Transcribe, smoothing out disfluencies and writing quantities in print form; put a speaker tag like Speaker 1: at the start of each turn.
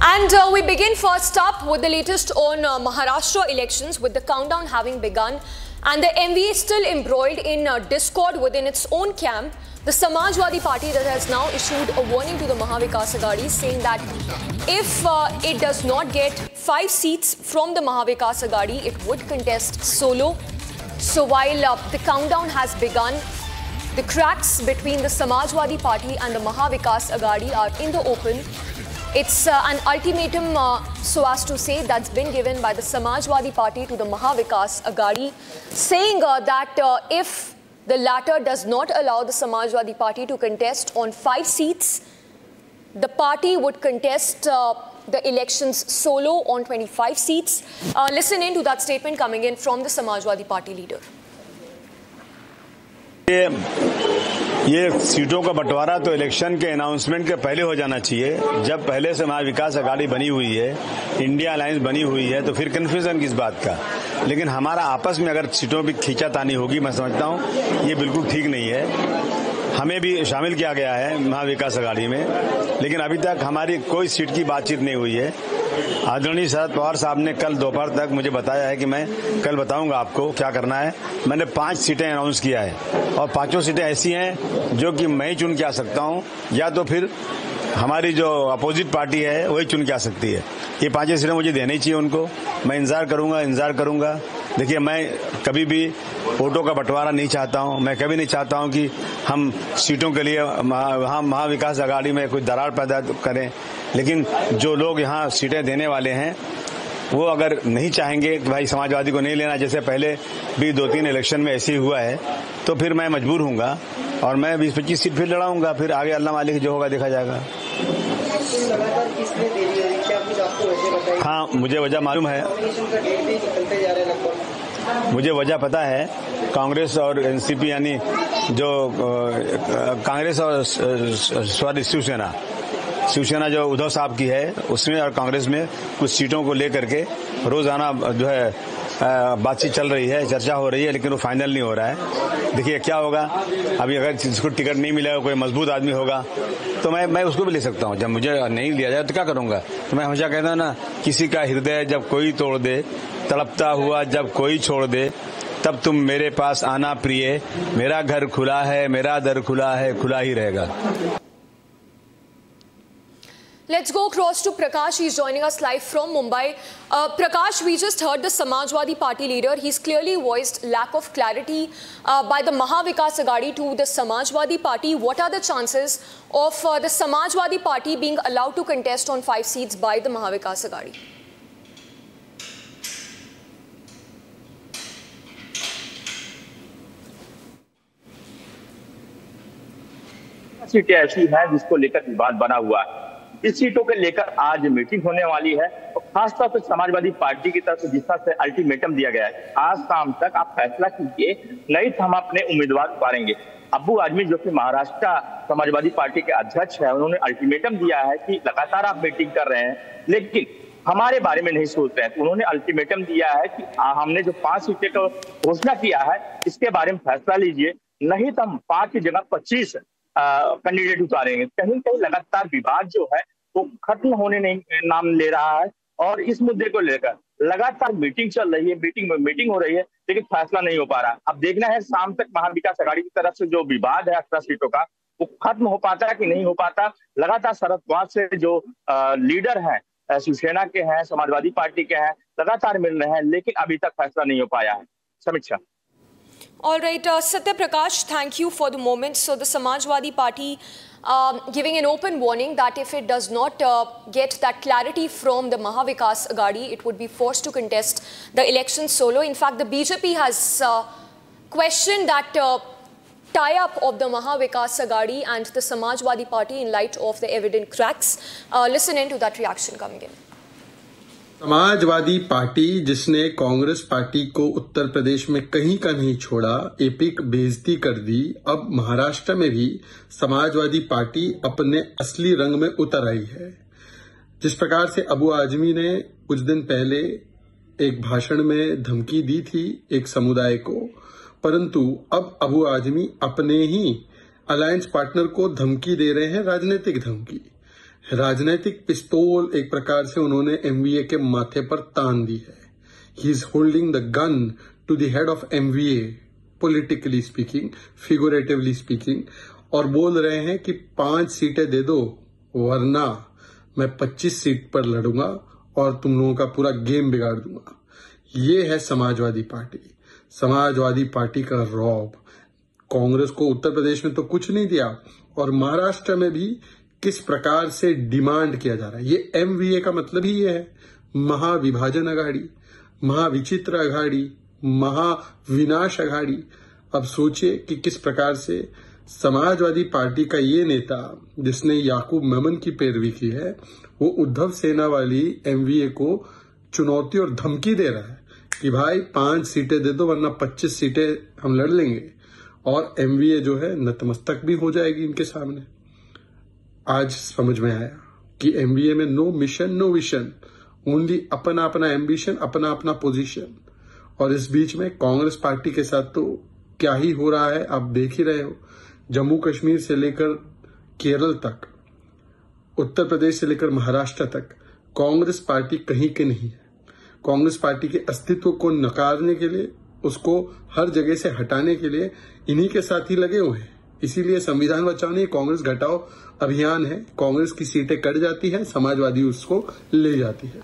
Speaker 1: And we begin first up with the latest on Maharashtra elections, with the countdown having begun and the MVA still embroiled in discord within its own camp. The Samajwadi Party that has now issued a warning to the Maha Vikas Aghadi, saying that if it does not get 5 seats from the Maha Vikas Aghadi, it would contest solo. So while the countdown has begun, the cracks between the Samajwadi Party and the Maha Vikas Aghadi are in the open. It's an ultimatum, so as to say, that's been given by the Samajwadi Party to the Maha Vikas Aghadi, saying that if the latter does not allow the Samajwadi Party to contest on 5 seats, the party would contest the elections solo on 25 seats. Listen in to that statement coming in from the Samajwadi Party leader.
Speaker 2: ये सीटों का बंटवारा तो election के announcement के पहले हो जाना चाहिए। जब पहले से महा विकास अघाड़ी बनी हुई है, इंडिया अलायंस बनी हुई है, तो फिर कन्फ्यूजन किस बात का। लेकिन हमारा आपस में अगर सीटों की खींचातानी होगी, मैं समझता हूँ ये बिल्कुल ठीक नहीं है। हमें भी शामिल किया गया है महा विकास अघाड़ी में, लेकिन अभी तक हमारी कोई सीट की बातचीत नहीं हुई है। आदरणीय शरद पवार साहब ने कल दोपहर तक मुझे बताया है कि मैं कल बताऊंगा आपको क्या करना है। मैंने 5 सीटें अनाउंस किया है और 5 सीटें ऐसी हैं जो कि मैं ही चुन के आ सकता हूं, या तो फिर हमारी जो अपोजिट पार्टी है वही चुन के आ सकती है। ये 5 सीटें मुझे देनी चाहिए उनको। मैं इंतजार करूंगा। देखिए, मैं कभी भी वोटों का बंटवारा नहीं चाहता हूं। मैं कभी नहीं चाहता हूं कि हम सीटों के लिए वहां महा विकास अघाड़ी में कोई दरार पैदा करें। लेकिन जो लोग यहाँ सीटें देने वाले हैं, वो अगर नहीं चाहेंगे कि भाई समाजवादी को नहीं लेना, जैसे पहले भी 2-3 इलेक्शन में ऐसे ही हुआ है, तो फिर मैं मजबूर हूंगा और मैं 20-25 सीट फिर लड़ाऊंगा। फिर आगे अल्लाह मालिक जो होगा देखा जाएगा। हाँ, मुझे वजह मालूम है, मुझे वजह पता है। कांग्रेस और एनसीपी, यानी जो कांग्रेस और शिवसेना जो उद्धव साहब की है, उसमें और कांग्रेस में कुछ सीटों को लेकर के रोजाना जो है बातचीत चल रही है, चर्चा हो रही है, लेकिन वो फाइनल नहीं हो रहा है। देखिए क्या होगा, अभी अगर जिसको टिकट नहीं मिलेगा, कोई मजबूत आदमी होगा, तो मैं उसको भी ले सकता हूँ। जब मुझे नहीं लिया जाए तो क्या करूंगा। तो मैं हमेशा कहता हूँ ना, किसी का हृदय जब कोई तोड़ दे, तड़पता हुआ जब कोई छोड़ दे, तब तुम मेरे पास आना प्रिय। मेरा घर खुला है, मेरा दर खुला है, खुला ही रहेगा।
Speaker 1: Let's go across to Prakash. He's joining us live from Mumbai. Prakash, we just heard the Samajwadi Party leader. He's clearly voiced lack of clarity by the Maha Vikas Aghadi to the Samajwadi Party. What are the chances of the Samajwadi Party being allowed to contest on 5 seats by the Maha Vikas Aghadi?
Speaker 3: सीटें ऐसी हैं जिसको लेकर विवाद बना हुआ है। इस सीटों के लेकर आज मीटिंग होने वाली है और खासतौर पर समाजवादी पार्टी की तरफ से जिस तरह से अल्टीमेटम दिया गया है, आज शाम तक आप फैसला कीजिए, नहीं तो हम अपने उम्मीदवार उतारेंगे। अब्बू आजमी जो कि महाराष्ट्र समाजवादी पार्टी के अध्यक्ष है, उन्होंने अल्टीमेटम दिया है कि लगातार आप मीटिंग कर रहे हैं लेकिन हमारे बारे में नहीं सोच रहे हैं। तो उन्होंने अल्टीमेटम दिया है कि हमने जो 5 सीटें का घोषणा किया है, इसके बारे में फैसला लीजिए, नहीं तो हम 5 की जगह 25 कैंडिडेट उतारेंगे। कहीं कहीं लगातार विवाद जो है वो खत्म होने नहीं नाम ले रहा है और इस मुद्दे को लेकर लगातार मीटिंग चल रही है, मीटिंग हो रही है, लेकिन फैसला नहीं हो पा रहा। अब देखना है शाम तक महा विकास अघाड़ी की तरफ से जो विवाद है 18 सीटों का, वो खत्म हो पाता है कि नहीं हो पाता। लगातार शरद पवार से जो लीडर हैं, शिवसेना के हैं, समाजवादी पार्टी के हैं, लगातार मिल रहे हैं, लेकिन अभी तक फैसला नहीं हो पाया है। समीक्षा।
Speaker 1: All right, Satya Prakash, thank you for the moment. So the Samajwadi Party giving an open warning that if it does not get that clarity from the Maha Vikas Aghadi, it would be forced to contest the election solo. In fact, the BJP has questioned that tie-up of the Maha Vikas Aghadi and the Samajwadi Party in light of the evident cracks. Listen in to that reaction coming in.
Speaker 4: Samajwadi party जिसने Congress party को उत्तर प्रदेश में कहीं का नहीं छोड़ा, epic बेइज्जती कर दी, अब महाराष्ट्र में भी समाजवादी पार्टी अपने असली रंग में उतर आई है। जिस प्रकार से अबू आजमी ने कुछ दिन पहले एक भाषण में धमकी दी थी एक समुदाय को, परंतु अब अबू आजमी अपने ही अलायंस पार्टनर को धमकी दे रहे हैं, राजनीतिक धमकी। राजनीतिक पिस्तौल एक प्रकार से उन्होंने एमवीए के माथे पर तान दी है। He is holding the gun to the head of MVA, politically speaking, figuratively speaking, और बोल रहे हैं कि 5 सीटें दे दो वरना मैं 25 सीट पर लड़ूंगा और तुम लोगों का पूरा गेम बिगाड़ दूंगा। ये है समाजवादी पार्टी। समाजवादी पार्टी का रौब। कांग्रेस को उत्तर प्रदेश में तो कुछ नहीं दिया और महाराष्ट्र में भी किस प्रकार से डिमांड किया जा रहा है। ये एमवीए का मतलब ही ये है, महाविभाजन अघाड़ी, महाविचित्र अघाड़ी, महाविनाश अघाड़ी। अब सोचिए कि किस प्रकार से समाजवादी पार्टी का ये नेता, जिसने याकूब मेमन की पैरवी की है, वो उद्धव सेना वाली एमवीए को चुनौती और धमकी दे रहा है कि भाई 5 सीटें दे दो वरना 25 सीटें हम लड़ लेंगे, और एमवीए जो है नतमस्तक भी हो जाएगी इनके सामने। आज समझ में आया कि एमवीए में no mission no vision, only अपना अपना एम्बिशन, अपना अपना पोजीशन। और इस बीच में कांग्रेस पार्टी के साथ तो क्या ही हो रहा है आप देख ही रहे हो। जम्मू कश्मीर से लेकर केरल तक, उत्तर प्रदेश से लेकर महाराष्ट्र तक कांग्रेस पार्टी कहीं के नहीं है। कांग्रेस पार्टी के अस्तित्व को नकारने के लिए, उसको हर जगह से हटाने के लिए इन्हीं के साथ ही लगे हुए हैं। इसीलिए संविधान बचाओ नहीं, कांग्रेस घटाओ अभियान है। कांग्रेस की सीटें कट जाती है, समाजवादी उसको ले जाती है।